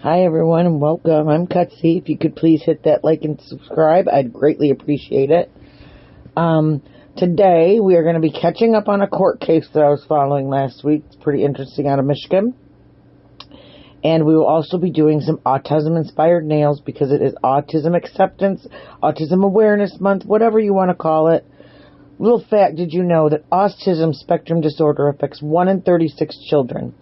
Hi everyone and welcome. I'm Cutsy. If you could please hit that like and subscribe, I'd greatly appreciate it. Today we are going to be catching up on a court case that I was following last week. It's pretty interesting, out of Michigan. And we will also be doing some autism-inspired nails because it is Autism Acceptance, Autism Awareness Month, whatever you want to call it. Little fact, did you know that autism spectrum disorder affects 1 in 36 children?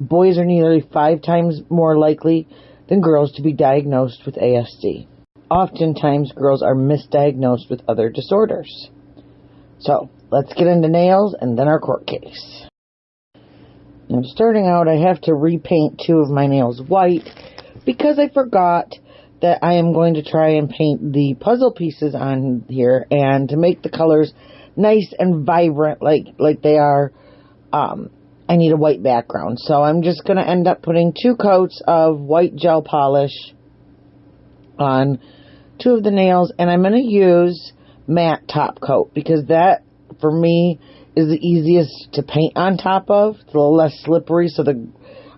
Boys are nearly 5 times more likely than girls to be diagnosed with ASD. Oftentimes, girls are misdiagnosed with other disorders. So, let's get into nails and then our court case. Now, starting out, I have to repaint 2 of my nails white because I forgot that I am going to try and paint the puzzle pieces on here, and to make the colors nice and vibrant like they are, I need a white background. So I'm just going to end up putting 2 coats of white gel polish on 2 of the nails, and I'm going to use matte top coat because that, for me, is the easiest to paint on top of. It's a little less slippery, so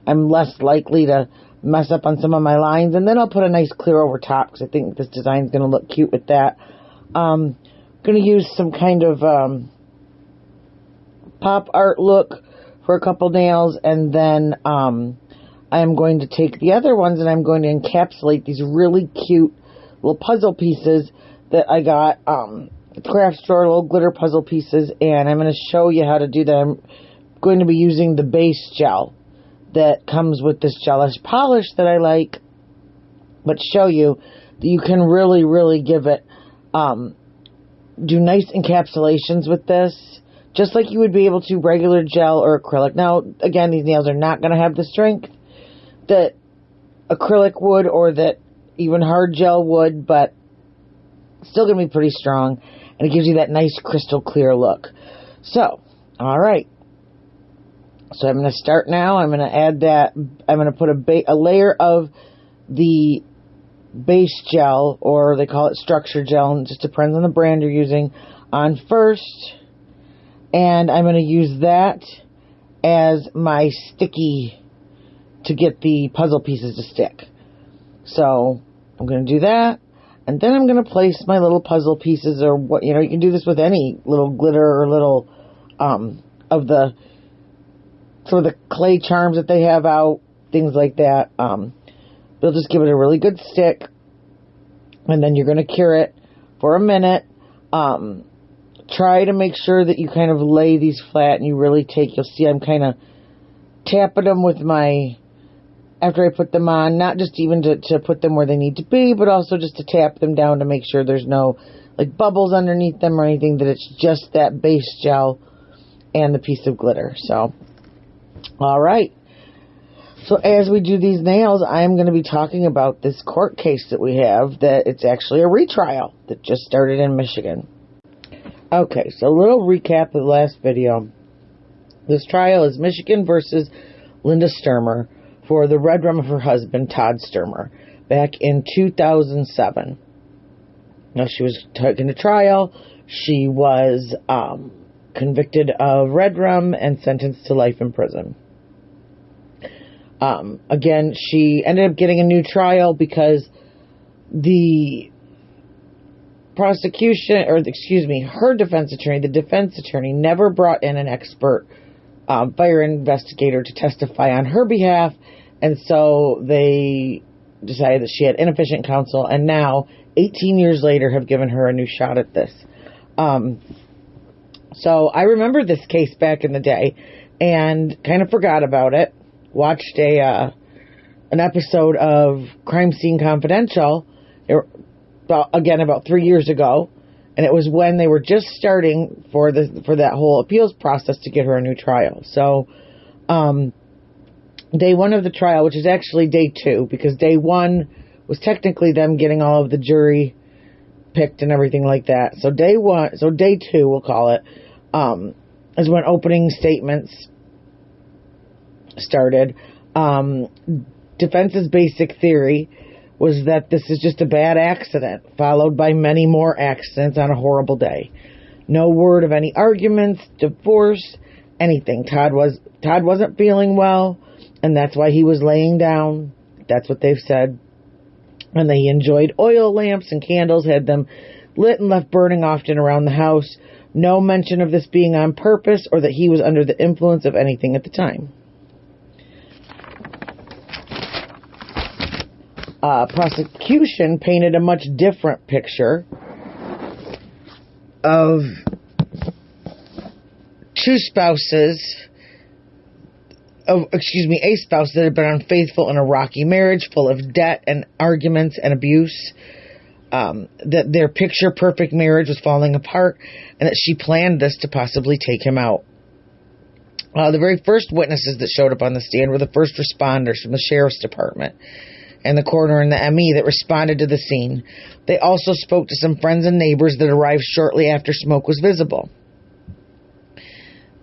I'm less likely to mess up on some of my lines. And then I'll put a nice clear over top because I think this design is going to look cute with that. I'm going to use some kind of pop art look for a couple nails, and then I'm going to take the other ones and I'm going to encapsulate these really cute little puzzle pieces that I got at the craft store, little glitter puzzle pieces, and I'm going to show you how to do that. I'm going to be using the base gel that comes with this gelish polish that I like, but show you that you can really give it, do nice encapsulations with this, just like you would be able to regular gel or acrylic. Now, again, these nails are not going to have the strength that acrylic would or that even hard gel would, but still going to be pretty strong, and it gives you that nice crystal clear look. So, alright. So I'm going to start now. I'm going to add that. I'm going to put a layer of the base gel, or they call it structure gel, and it just depends on the brand you're using, on first. And I'm going to use that as my sticky to get the puzzle pieces to stick. So I'm going to do that. And then I'm going to place my little puzzle pieces, or what, you can do this with any little glitter or little, of the, sort of the clay charms that they have out, things like that. They'll just give it a really good stick. And then you're going to cure it for a minute. Try to make sure that you kind of lay these flat and you really you'll see I'm kind of tapping them with after I put them on, not just even to put them where they need to be, but also just to tap them down to make sure there's no bubbles underneath them or anything, that it's just that base gel and the piece of glitter. So, alright. So as we do these nails, I'm going to be talking about this court case that we have, that it's actually a retrial that just started in Michigan. Okay, so a little recap of the last video. This trial is Michigan versus Linda Stermer for the red rum of her husband, Todd Stermer, back in 2007. Now, she was taken to trial. She was convicted of red rum and sentenced to life in prison. Again, she ended up getting a new trial because the prosecution, or her defense attorney, the defense attorney, never brought in an expert fire investigator to testify on her behalf, and so they decided that she had inefficient counsel, and now, 18 years later, have given her a new shot at this. So I remember this case back in the day, and kind of forgot about it. Watched an episode of Crime Scene Confidential, about 3 years ago, and it was when they were just starting for that whole appeals process to get her a new trial. So, day 1 of the trial, which is actually day 2, because day 1 was technically them getting all of the jury picked and everything like that. So day 2, we'll call it, is when opening statements started. Defense's basic theory was that this is just a bad accident, followed by many more accidents on a horrible day. No word of any arguments, divorce, anything. Todd wasn't feeling well, and that's why he was laying down. That's what they've said. And they enjoyed oil lamps and candles, had them lit and left burning often around the house. No mention of this being on purpose or that he was under the influence of anything at the time. Prosecution painted a much different picture of a spouse that had been unfaithful in a rocky marriage full of debt and arguments and abuse, that their picture-perfect marriage was falling apart, and that she planned this to possibly take him out. The very first witnesses that showed up on the stand were the first responders from the sheriff's department and the coroner and the ME that responded to the scene. They also spoke to some friends and neighbors that arrived shortly after smoke was visible.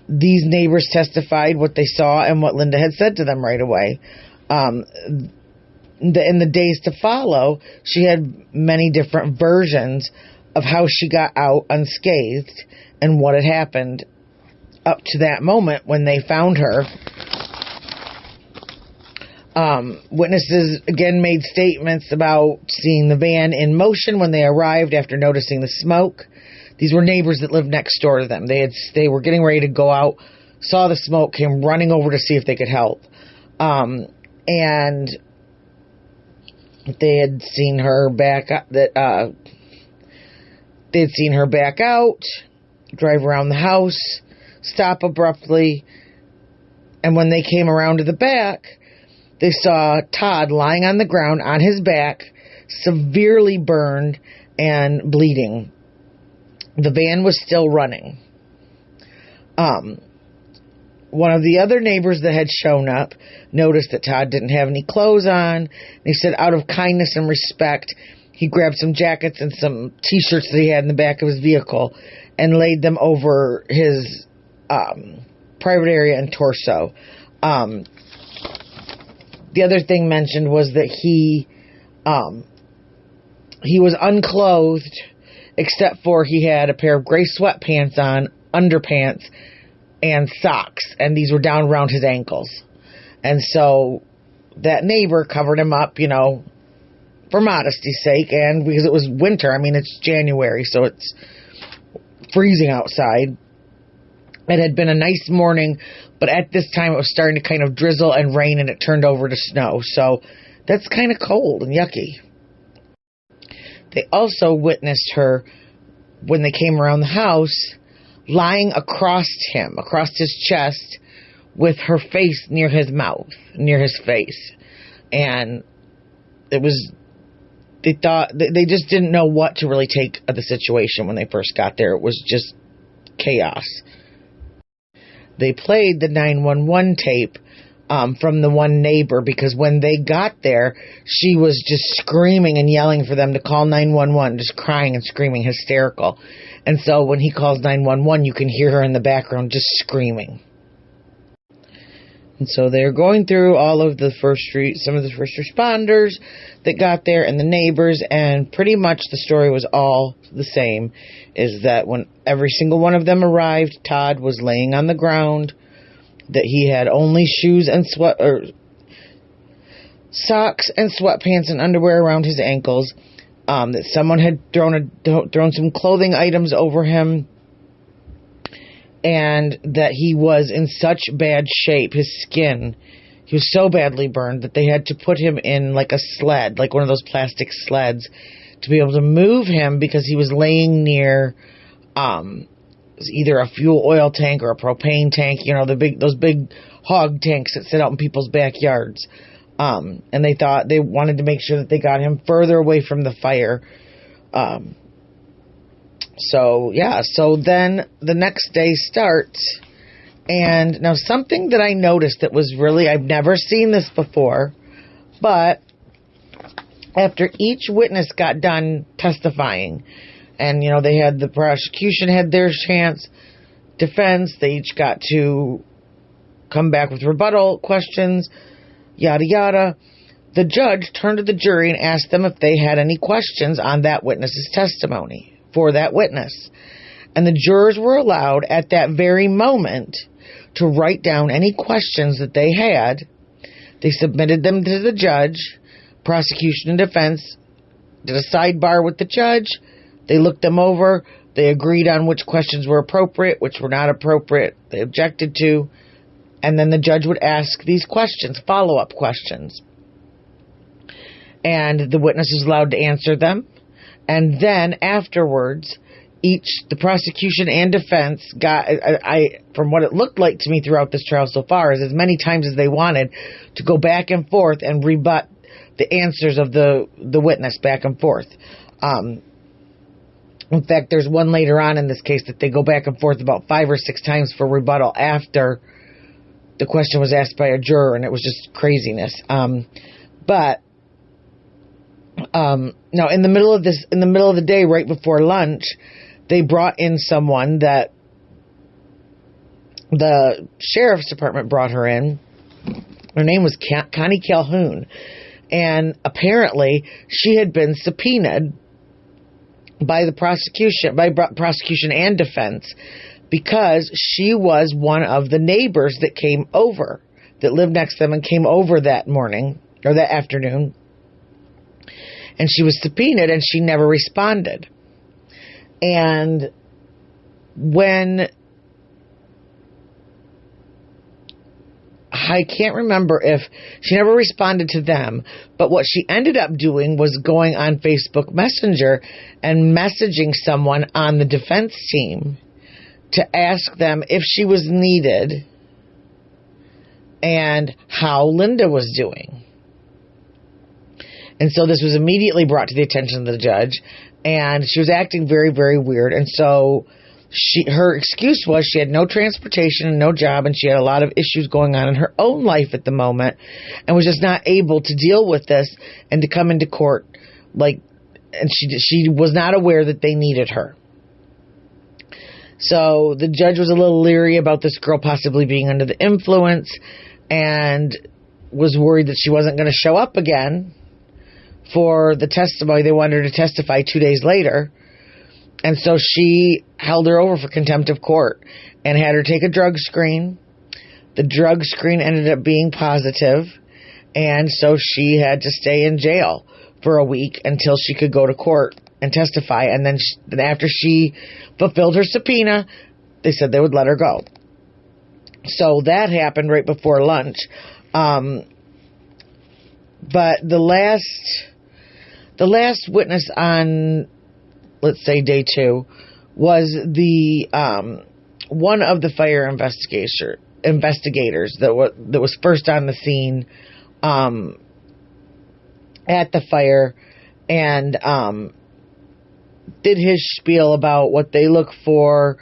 These neighbors testified what they saw and what Linda had said to them right away. In the days to follow, she had many different versions of how she got out unscathed and what had happened up to that moment when they found her. Witnesses again made statements about seeing the van in motion when they arrived after noticing the smoke. These were neighbors that lived next door to them. They were getting ready to go out, saw the smoke, came running over to see if they could help. And they had seen her back out, drive around the house, stop abruptly, and when they came around to the back, they saw Todd lying on the ground on his back, severely burned and bleeding. The van was still running. One of the other neighbors that had shown up noticed that Todd didn't have any clothes on. He said out of kindness and respect, he grabbed some jackets and some T-shirts that he had in the back of his vehicle and laid them over his private area and torso. The other thing mentioned was that he was unclothed, except for he had a pair of gray sweatpants on, underpants, and socks, and these were down around his ankles. And so that neighbor covered him up, for modesty's sake, and because it was winter. I mean, it's January, so it's freezing outside. It had been a nice morning, but at this time it was starting to kind of drizzle and rain, and it turned over to snow. So that's kind of cold and yucky. They also witnessed her, when they came around the house, lying across his chest, with her face near his mouth, near his face. And they just didn't know what to really take of the situation when they first got there. It was just chaos. They played the 911 tape from the one neighbor, because when they got there, she was just screaming and yelling for them to call 911, just crying and screaming, hysterical. And so when he calls 911, you can hear her in the background just screaming. And so they're going through all of some of the first responders that got there and the neighbors, and pretty much the story was all the same, is that when every single one of them arrived, Todd was laying on the ground, that he had only shoes and socks and sweatpants and underwear around his ankles, that someone had thrown some clothing items over him, and that he was in such bad shape, his skin, he was so badly burned that they had to put him in like a sled, like one of those plastic sleds, to be able to move him, because he was laying near either a fuel oil tank or a propane tank, those big hog tanks that sit out in people's backyards. And they wanted to make sure that they got him further away from the fire. So then the next day starts, and now something that I noticed that was really, I've never seen this before, but after each witness got done testifying, and, the prosecution had their chance, defense, they each got to come back with rebuttal questions, yada yada, the judge turned to the jury and asked them if they had any questions on that witness's testimony for that witness. And the jurors were allowed at that very moment to write down any questions that they had They submitted them to the judge. Prosecution and defense did a sidebar with the judge. They looked them over. They agreed on which questions were appropriate, which were not appropriate. They objected to. And then the judge would ask these questions, follow-up questions. And the witness is allowed to answer them. And then afterwards, the prosecution and defense got, from what it looked like to me throughout this trial so far, is as many times as they wanted to go back and forth and rebut the answers of the witness back and forth. In fact, there's one later on in this case that they go back and forth about 5 or 6 times for rebuttal after the question was asked by a juror, and it was just craziness. Now, in the middle of the day, right before lunch, they brought in someone that the sheriff's department brought her in. Her name was Connie Calhoun, and apparently she had been subpoenaed by the prosecution and defense, because she was one of the neighbors that came over, that lived next to them and came over that morning or that afternoon. And she was subpoenaed and she never responded. And when, I can't remember if she never responded to them, but what she ended up doing was going on Facebook Messenger and messaging someone on the defense team to ask them if she was needed and how Linda was doing. And so this was immediately brought to the attention of the judge, and she was acting very, very weird. And so her excuse was she had no transportation and no job, and she had a lot of issues going on in her own life at the moment, and was just not able to deal with this and to come into court. And she was not aware that they needed her. So the judge was a little leery about this girl possibly being under the influence, and was worried that she wasn't going to show up again for the testimony. They wanted her to testify 2 days later. And so she held her over for contempt of court and had her take a drug screen. The drug screen ended up being positive, and so she had to stay in jail for a week until she could go to court and testify. And then after she fulfilled her subpoena, they said they would let her go. So that happened right before lunch. But the last witness on, let's say, day 2 was the one of the fire investigators that was first on the scene at the fire, and did his spiel about what they look for.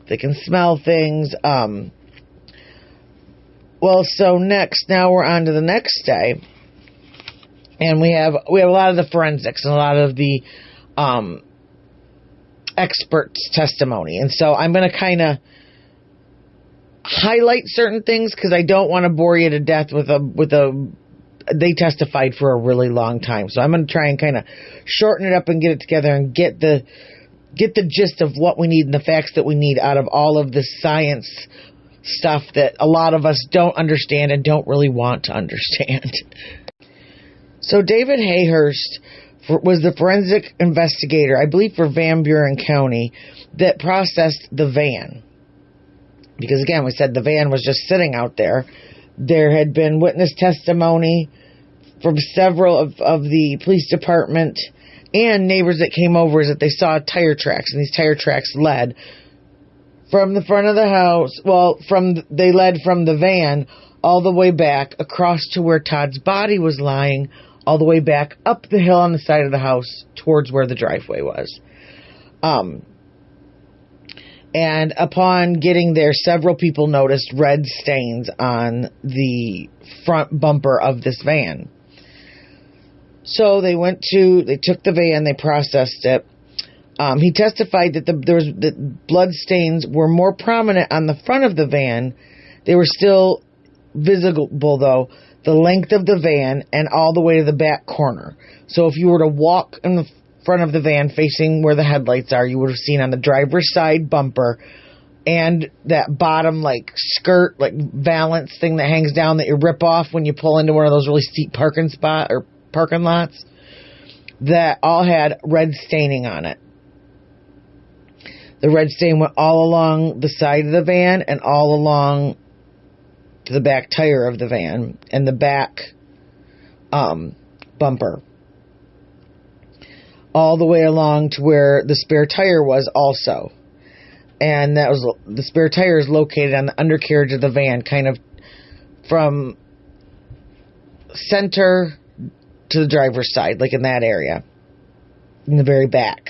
They can smell things. So now we're on to the next day. And we have a lot of the forensics and a lot of the experts' testimony. And so I'm going to kind of highlight certain things because I don't want to bore you to death with they testified for a really long time. So I'm going to try and kind of shorten it up and get it together and get the gist of what we need and the facts that we need out of all of the science stuff that a lot of us don't understand and don't really want to understand. So David Hayhurst was the forensic investigator, I believe, for Van Buren County that processed the van. Because, again, we said the van was just sitting out there. There had been witness testimony from several of the police department and neighbors that came over that they saw tire tracks, and these tire tracks led from the front of the house. They led from the van all the way back across to where Todd's body was lying, all the way back up the hill on the side of the house towards where the driveway was. And upon getting there, several people noticed red stains on the front bumper of this van. So they took the van, they processed it. He testified that the blood stains were more prominent on the front of the van. They were still visible, though, the length of the van and all the way to the back corner. So if you were to walk in the front of the van facing where the headlights are, you would have seen on the driver's side bumper and that bottom, like, skirt, like, valance thing that hangs down that you rip off when you pull into one of those really steep parking lots, that all had red staining on it. The red stain went all along the side of the van and all along to the back tire of the van and the back bumper. All the way along to where the spare tire was also. And that was, the spare tire is located on the undercarriage of the van, kind of from center to the driver's side, like in that area, in the very back,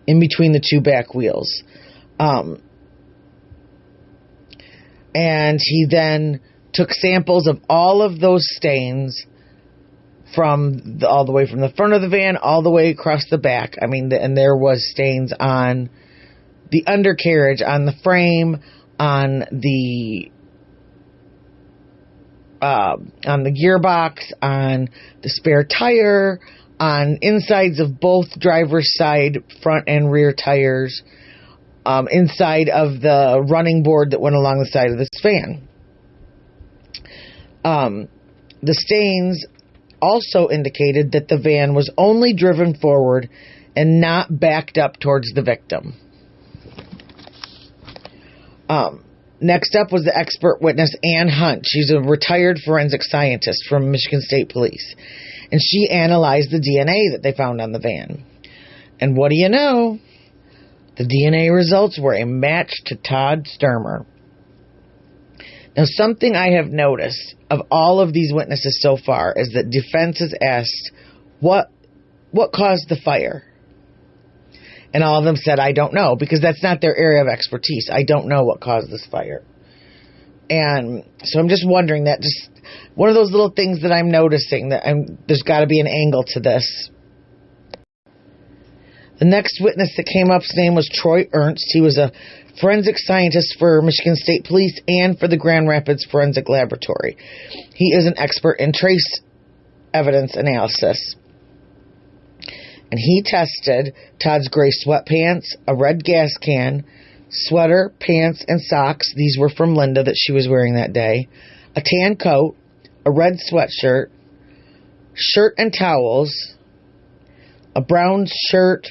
in between the two back wheels. And he then took samples of all of those stains from all the way from the front of the van all the way across the back. I mean, and there was stains on the undercarriage, on the frame, on the gearbox, on the spare tire, on insides of both driver's side front and rear tires, inside of the running board that went along the side of this van. The stains also indicated that the van was only driven forward and not backed up towards the victim. Next up was the expert witness, Ann Hunt. She's a retired forensic scientist from Michigan State Police. And she analyzed the DNA that they found on the van. And what do you know? The DNA results were a match to Todd Stermer. Now, something I have noticed of all of these witnesses so far is that defense has asked, what caused the fire? And all of them said, I don't know, because that's not their area of expertise. I don't know what caused this fire. And so I'm just wondering, that just one of those little things that I'm noticing, that there's got to be an angle to this. The next witness that came up, his name was Troy Ernst. He was a forensic scientist for Michigan State Police and for the Grand Rapids Forensic Laboratory. He is an expert in trace evidence analysis. And he tested Todd's gray sweatpants, a red gas can, sweater, pants, and socks. These were from Linda that she was wearing that day. A tan coat, a red sweatshirt, shirt and towels, a brown shirt,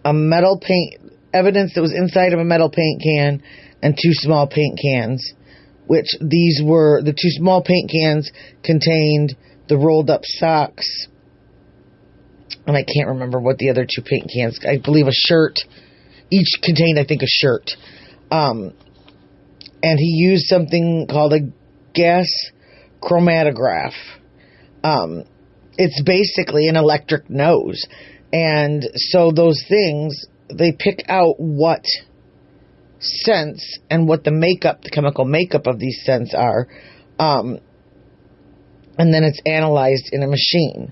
a metal paint, evidence that was inside of a metal paint can, and two small paint cans, which these were, the two small paint cans contained the rolled up socks, and I can't remember what the other two paint cans, I believe a shirt, each contained, I think, a shirt. And he used something called a gas chromatograph. It's basically an electric nose. And so those things, they pick out what scents and what the makeup, the chemical makeup of these scents are. And then it's analyzed in a machine.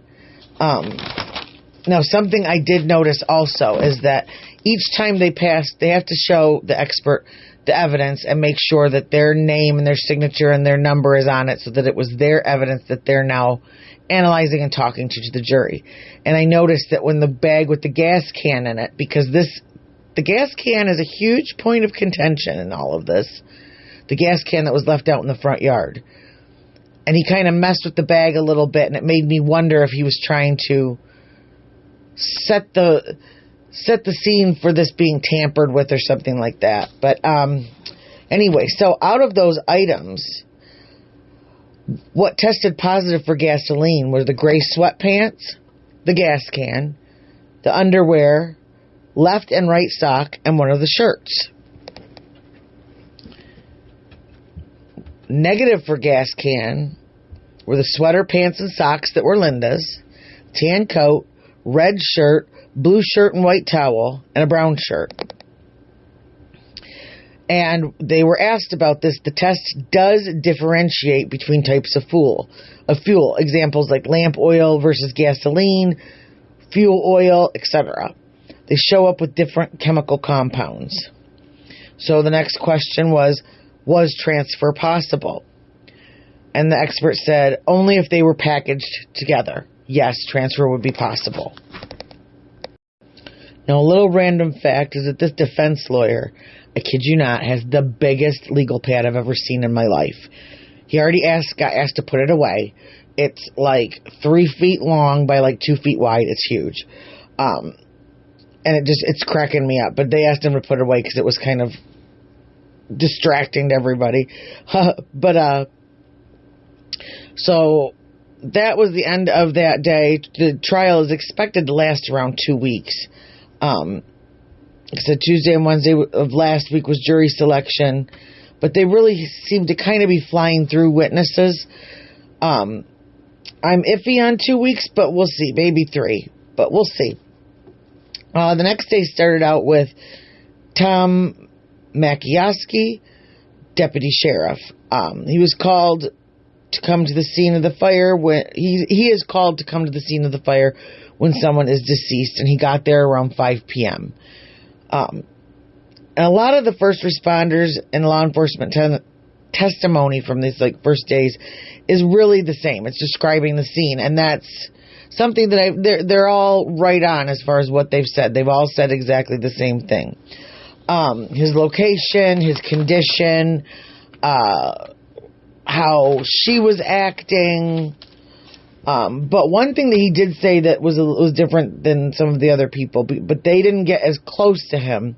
Now, something I did notice also is that each time they pass, they have to show the expert the evidence and make sure that their name and their signature and their number is on it, so that it was their evidence that they're now analyzing and talking to the jury. And I noticed that when the bag with the gas can in it, because the gas can is a huge point of contention in all of this, the gas can that was left out in the front yard. And he kind of messed with the bag a little bit, and it made me wonder if he was trying to set the scene for this being tampered with or something like that. But anyway, so out of those items, what tested positive for gasoline were the gray sweatpants, the gas can, the underwear, left and right sock, and one of the shirts. Negative for gas can were the sweater, pants, and socks that were Linda's, tan coat, red shirt, blue shirt and white towel, and a brown shirt. And they were asked about this. The test does differentiate between types of fuel. Examples like lamp oil versus gasoline, fuel oil, etc. They show up with different chemical compounds. So the next question was transfer possible? And the expert said, only if they were packaged together. Yes, transfer would be possible. Now, a little random fact is that this defense lawyer, I kid you not, has the biggest legal pad I've ever seen in my life. He already got asked to put it away. It's like 3 feet long by like 2 feet wide. It's huge. And it's cracking me up. But they asked him to put it away because it was kind of distracting to everybody. So that was the end of that day. The trial is expected to last around 2 weeks. So Tuesday and Wednesday of last week was jury selection, but they really seem to kind of be flying through witnesses. I'm iffy on 2 weeks, but we'll see. Maybe 3, but we'll see. The next day started out with Tom Makiowski, deputy sheriff. He was called to come to the scene of the fire when he is called to come to the scene of the fire when someone is deceased, and he got there around 5 p.m. And a lot of the first responders and law enforcement testimony from these first days is really the same. It's describing the scene, and that's something that they're all right on as far as what they've said. They've all said exactly the same thing. His location, his condition, how she was acting. But one thing that he did say that was different than some of the other people, but they didn't get as close to him,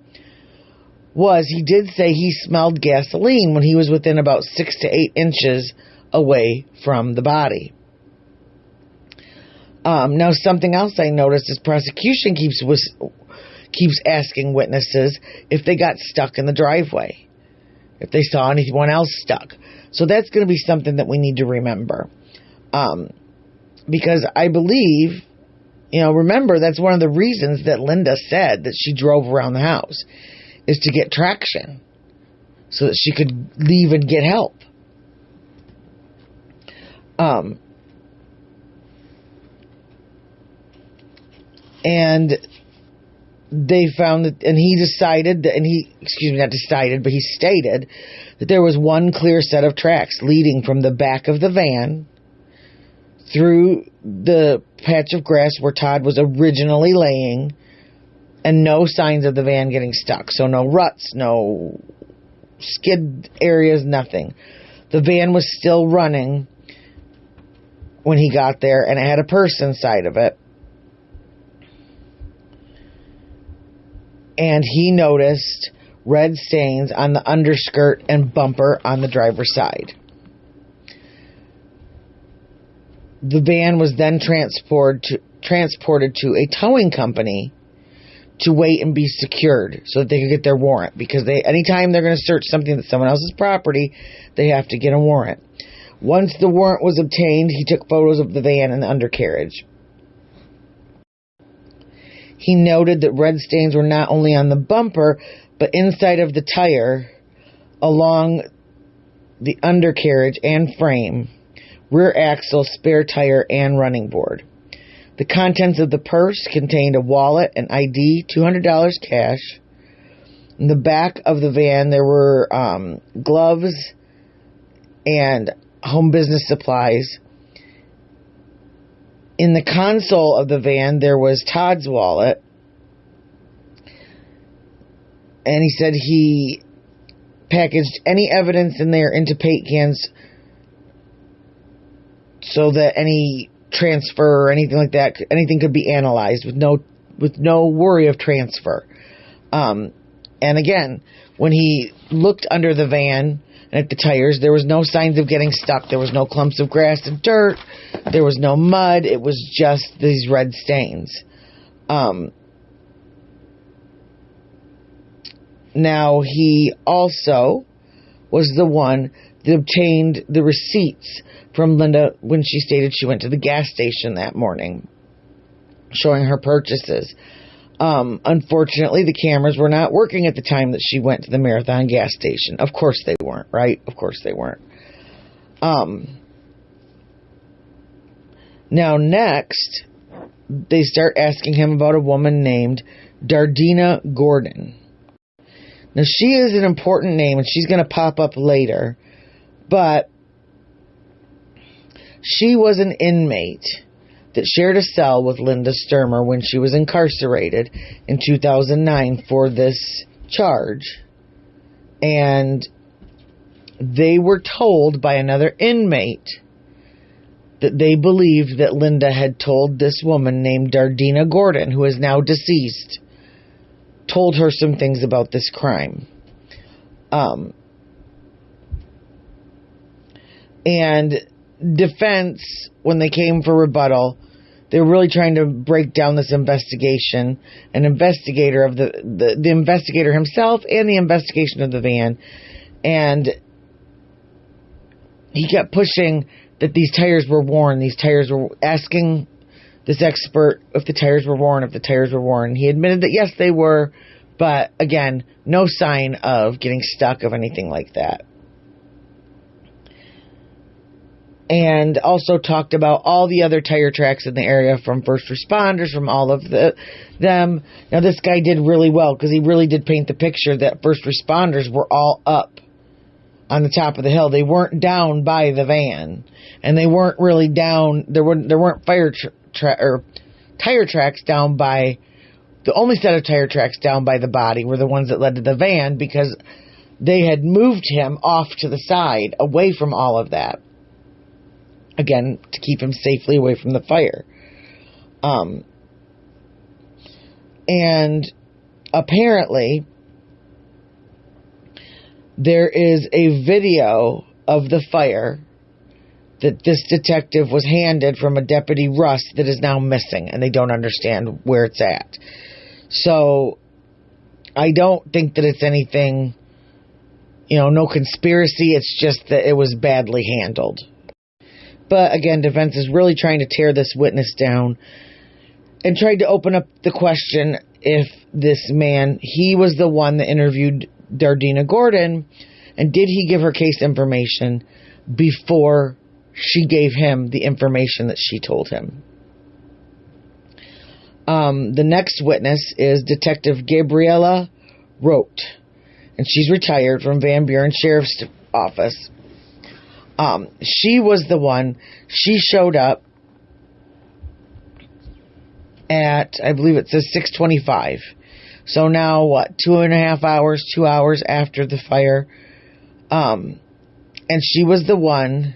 was he did say he smelled gasoline when he was within about 6 to 8 inches away from the body. Now, something else I noticed is prosecution keeps asking witnesses if they got stuck in the driveway, if they saw anyone else stuck. So that's going to be something that we need to remember. Because I believe, remember, that's one of the reasons that Linda said that she drove around the house, is to get traction so that she could leave and get help. And they found that, and he decided that, but he stated that there was one clear set of tracks leading from the back of the van through the patch of grass where Todd was originally laying, and no signs of the van getting stuck. So no ruts, no skid areas, nothing. The van was still running when he got there, and it had a person inside of it. And he noticed red stains on the underskirt and bumper on the driver's side. The van was then transported to a towing company to wait and be secured so that they could get their warrant. Because anytime they're going to search something that's someone else's property, they have to get a warrant. Once the warrant was obtained, he took photos of the van and the undercarriage. He noted that red stains were not only on the bumper, but inside of the tire, along the undercarriage and frame, rear axle, spare tire, and running board. The contents of the purse contained a wallet, an ID, $200 cash. In the back of the van, there were gloves and home business supplies. In the console of the van, there was Todd's wallet. And he said he packaged any evidence in there into paint cans so that any transfer or anything like that, anything could be analyzed with no worry of transfer. And again, when he looked under the van and at the tires, there was no signs of getting stuck. There was no clumps of grass and dirt. There was no mud. It was just these red stains. Now, he also was the one that obtained the receipts from Linda when she stated she went to the gas station that morning, showing her purchases. Unfortunately, the cameras were not working at the time that she went to the Marathon gas station. Of course they weren't, right? Of course they weren't. Now, next, they start asking him about a woman named Dardina Gordon. Now, she is an important name, and she's going to pop up later, but she was an inmate that shared a cell with Linda Stermer when she was incarcerated in 2009 for this charge. And they were told by another inmate that they believed that Linda had told this woman named Dardina Gordon, who is now deceased, told her some things about this crime. And defense, when they came for rebuttal, they were really trying to break down this investigation. An investigator of the investigator himself and the investigation of the van. And he kept pushing that these tires were worn. These tires were asking this expert if the tires were worn. He admitted that yes, they were, but again, no sign of getting stuck of anything like that. And also talked about all the other tire tracks in the area from first responders, from all of them. Now, this guy did really well because he really did paint the picture that first responders were all up on the top of the hill. They weren't down by the van, and they weren't really down. There weren't tire tracks down by. The only set of tire tracks down by the body were the ones that led to the van, because they had moved him off to the side, away from all of that. Again, to keep him safely away from the fire. And apparently, there is a video of the fire that this detective was handed from a Deputy Russ that is now missing, and they don't understand where it's at. So, I don't think that it's anything, no conspiracy. It's just that it was badly handled. But again, defense is really trying to tear this witness down and tried to open up the question if this man, he was the one that interviewed Dardina Gordon, and did he give her case information before she gave him the information that she told him. The next witness is Detective Gabriella Rote, and she's retired from Van Buren Sheriff's Office. She was the one, she showed up at, I believe it says 6:25. So now, 2 hours after the fire. And she was the one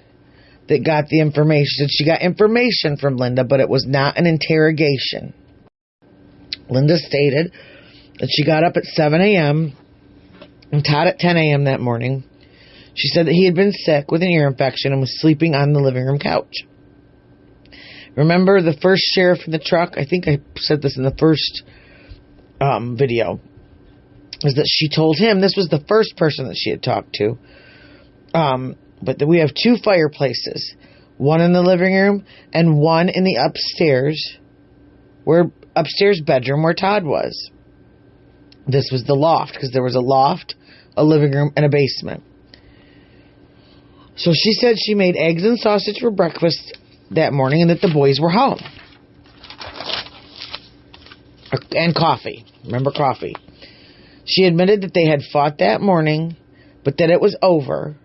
that got the information. She got information from Linda, but it was not an interrogation. Linda stated that she got up at 7 a.m. and Todd at 10 a.m. that morning. She said that he had been sick with an ear infection and was sleeping on the living room couch. Remember the first sheriff in the truck? I think I said this in the first video. Is that she told him, this was the first person that she had talked to, but that we have 2 fireplaces. One in the living room and one in the upstairs bedroom where Todd was. This was the loft, because there was a loft, a living room, and a basement. So she said she made eggs and sausage for breakfast that morning and that the boys were home. And coffee. Remember coffee. She admitted that they had fought that morning, but that it was over.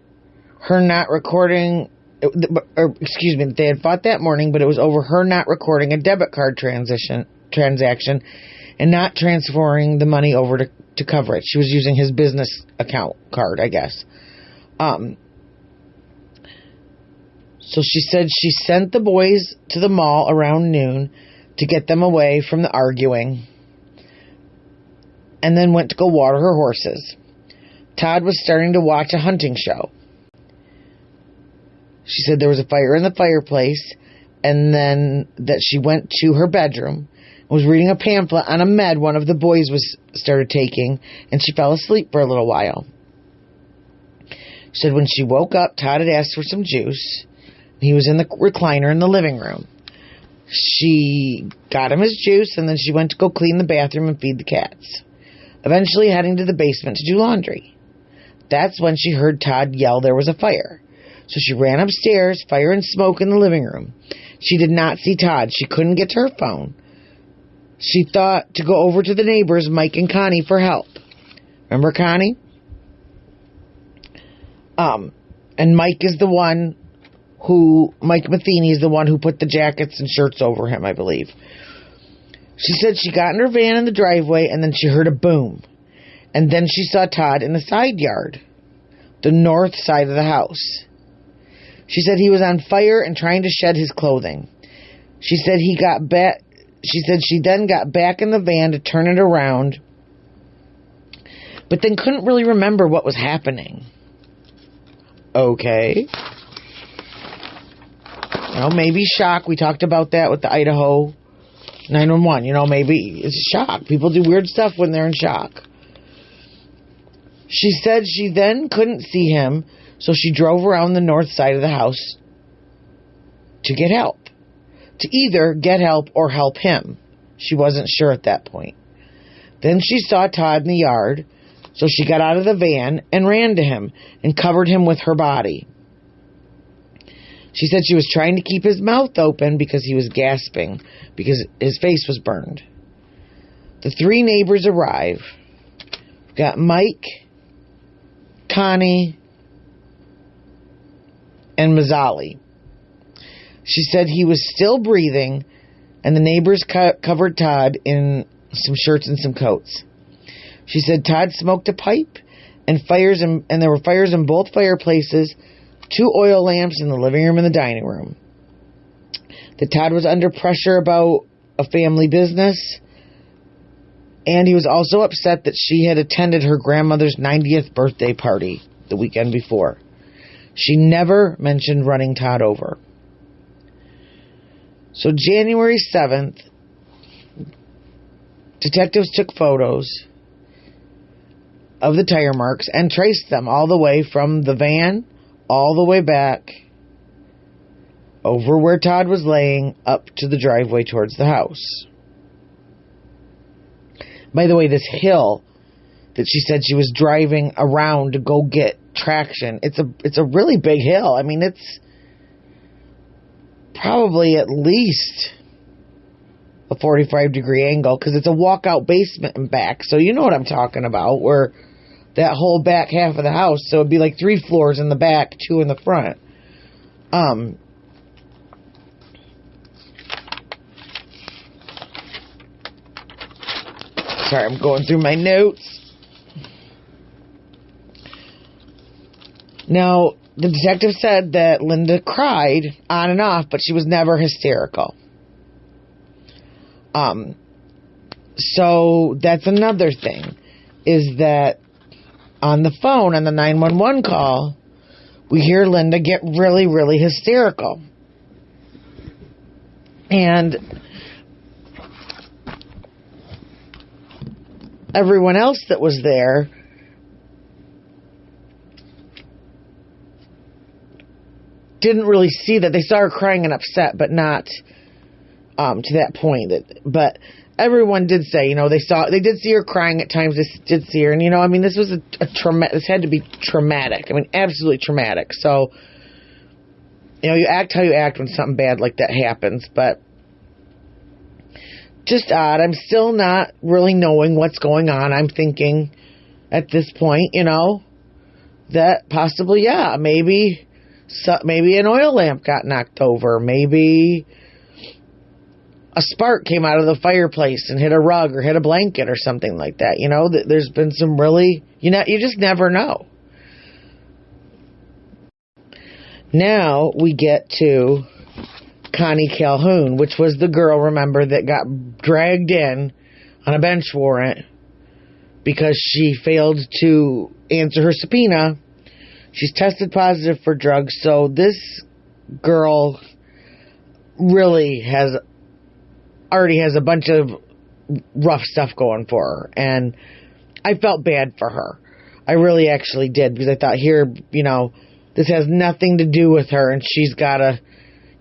Her not recording, that they had fought that morning, but it was over her not recording a debit card transaction and not transferring the money over to cover it. She was using his business account card, I guess. So she said she sent the boys to the mall around noon to get them away from the arguing, and then went to go water her horses. Todd was starting to watch a hunting show. She said there was a fire in the fireplace, and then that she went to her bedroom, was reading a pamphlet on a med one of the boys started taking, and she fell asleep for a little while. She said when she woke up, Todd had asked for some juice. He was in the recliner in the living room. She got him his juice, and then she went to go clean the bathroom and feed the cats, eventually heading to the basement to do laundry. That's when she heard Todd yell there was a fire. So she ran upstairs, fire and smoke in the living room. She did not see Todd. She couldn't get to her phone. She thought to go over to the neighbors, Mike and Connie, for help. Remember Connie? And Mike is the one who, Mike Matheny, is the one who put the jackets and shirts over him, I believe. She said she got in her van in the driveway, and then she heard a boom. And then she saw Todd in the side yard, the north side of the house. She said he was on fire and trying to shed his clothing. She said she then got back in the van to turn it around, but then couldn't really remember what was happening. Okay. Maybe shock. We talked about that with the Idaho 911. Maybe it's shock. People do weird stuff when they're in shock. She said she then couldn't see him, so she drove around the north side of the house to get help. To either get help or help him. She wasn't sure at that point. Then she saw Todd in the yard, so she got out of the van and ran to him and covered him with her body. She said she was trying to keep his mouth open because he was gasping, because his face was burned. The 3 neighbors arrive. We've got Mike, Connie, and Mazzali. She said he was still breathing, and the neighbors covered Todd in some shirts and some coats. She said Todd smoked a pipe, and there were fires in both fireplaces, 2 oil lamps in the living room and the dining room. That Todd was under pressure about a family business, and he was also upset that she had attended her grandmother's 90th birthday party the weekend before. She never mentioned running Todd over. So January 7th, detectives took photos of the tire marks and traced them all the way from the van, all the way back, over where Todd was laying, up to the driveway towards the house. By the way, this hill that she said she was driving around to go get traction, it's a really big hill. I mean, it's probably at least a 45-degree angle, because it's a walkout basement and back. So you know what I'm talking about, where that whole back half of the house, so it'd be like 3 floors in the back, 2 in the front. Sorry, I'm going through my notes. Now, the detective said that Linda cried on and off, but she was never hysterical. So that's another thing, is that on the phone, on the 911 call, we hear Linda get really, really hysterical. And everyone else that was there didn't really see that. They saw her crying and upset, but not to that point. But everyone did say, they did see her crying at times. They did see her, and this was this had to be traumatic. Absolutely traumatic. So, you act how you act when something bad like that happens, but just odd. I'm still not really knowing what's going on. I'm thinking at this point, that possibly, maybe an oil lamp got knocked over. Maybe a spark came out of the fireplace and hit a rug or hit a blanket or something like that. There's been some really, you just never know. Now we get to Connie Calhoun, which was the girl, remember, that got dragged in on a bench warrant because she failed to answer her subpoena. She's tested positive for drugs, so this girl really already has a bunch of rough stuff going for her, and I felt bad for her. I really actually did, because I thought, this has nothing to do with her, and she's got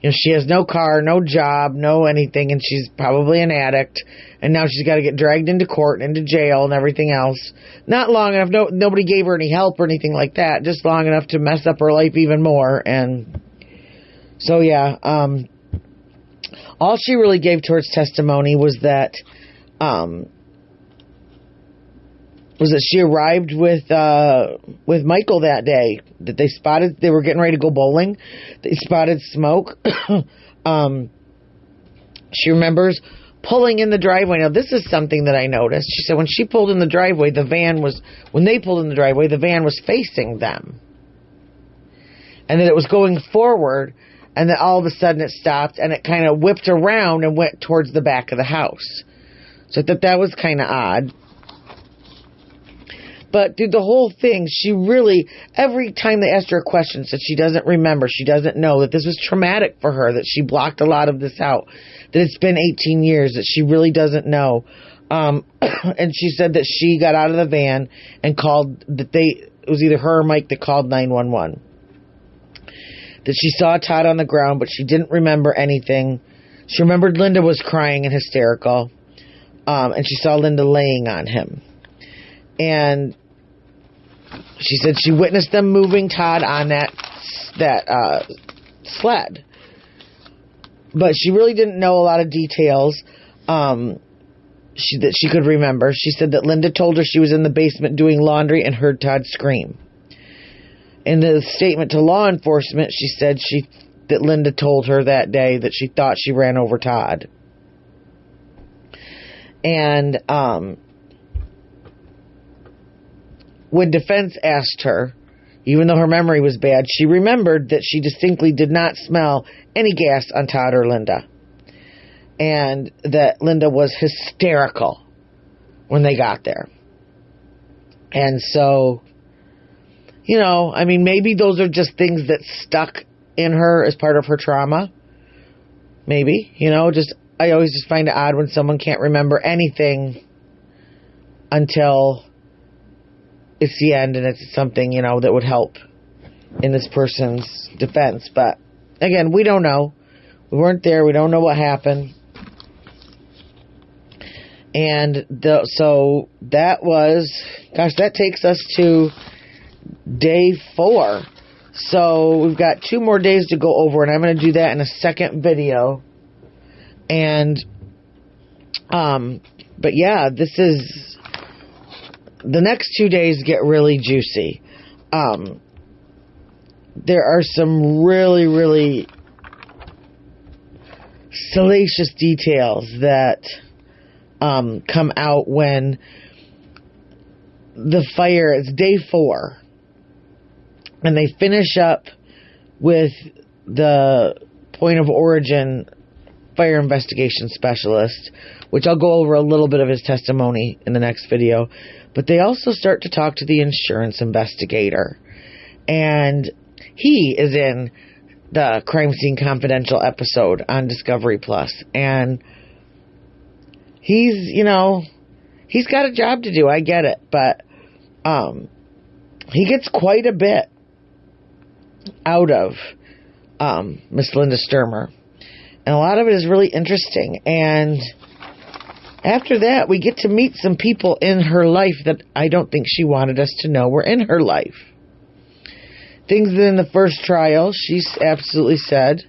she has no car, no job, no anything, and she's probably an addict, and now she's got to get dragged into court and into jail and everything else. Not long enough, nobody gave her any help or anything like that, just long enough to mess up her life even more. And so, all she really gave towards testimony was that was that she arrived with Michael that day. That they were getting ready to go bowling. They spotted smoke. She remembers pulling in the driveway. Now, this is something that I noticed. She said when she pulled in the driveway, when they pulled in the driveway, the van was facing them. And that it was going forward, and then all of a sudden it stopped, and it kind of whipped around and went towards the back of the house. So I thought that was kind of odd. But through the whole thing, she really, every time they asked her a question, said she doesn't remember, she doesn't know, that this was traumatic for her, that she blocked a lot of this out, that it's been 18 years, that she really doesn't know. And she said that she got out of the van and called, it was either her or Mike that called 911. That she saw Todd on the ground, but she didn't remember anything. She remembered Linda was crying and hysterical. And she saw Linda laying on him. And she said she witnessed them moving Todd on that sled. But she really didn't know a lot of details that she could remember. She said that Linda told her she was in the basement doing laundry and heard Todd scream. In the statement to law enforcement, she said that Linda told her that day that she thought she ran over Todd. And when defense asked her, even though her memory was bad, she remembered that she distinctly did not smell any gas on Todd or Linda. And that Linda was hysterical when they got there. And so, maybe those are just things that stuck in her as part of her trauma. Maybe, I always just find it odd when someone can't remember anything until it's the end and it's something, that would help in this person's defense. But again, we don't know. We weren't there. We don't know what happened. And so that that takes us to day 4. So we've got 2 more days to go over, and I'm going to do that in a second video. And, but yeah, the next 2 days get really juicy. There are some really, really salacious details that come out when the fire, it's day 4, and they finish up with the point of origin fire investigation specialist, which I'll go over a little bit of his testimony in the next video. But they also start to talk to the insurance investigator. And he is in the Crime Scene Confidential episode on Discovery Plus. And he's got a job to do. I get it. But he gets quite a bit out of Miss Linda Stermer. And a lot of it is really interesting. And after that, we get to meet some people in her life that I don't think she wanted us to know were in her life. Things that in the first trial, she absolutely said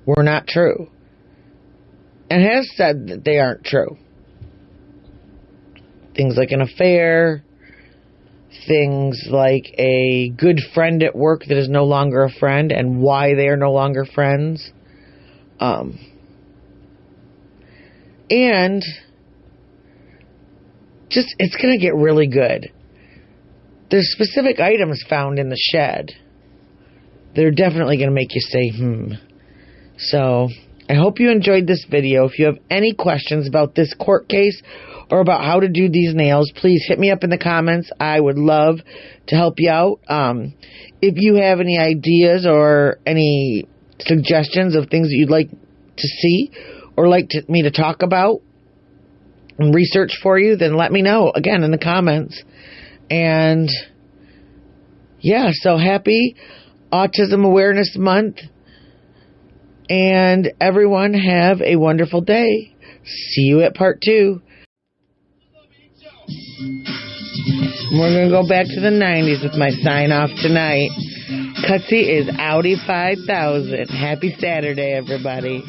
were not true. And has said that they aren't true. Things like an affair. Things like a good friend at work that is no longer a friend and why they are no longer friends. And just, it's going to get really good. There's specific items found in the shed that are definitely going to make you say, So, I hope you enjoyed this video. If you have any questions about this court case or about how to do these nails, please hit me up in the comments. I would love to help you out. If you have any ideas or any suggestions of things that you'd like to see or me to talk about and research for you, then let me know, again, in the comments. And yeah, so happy Autism Awareness Month. And everyone have a wonderful day. See you at part 2. We're going to go back to the 90s with my sign off tonight. Cutsy is Audi 5000. Happy Saturday, everybody.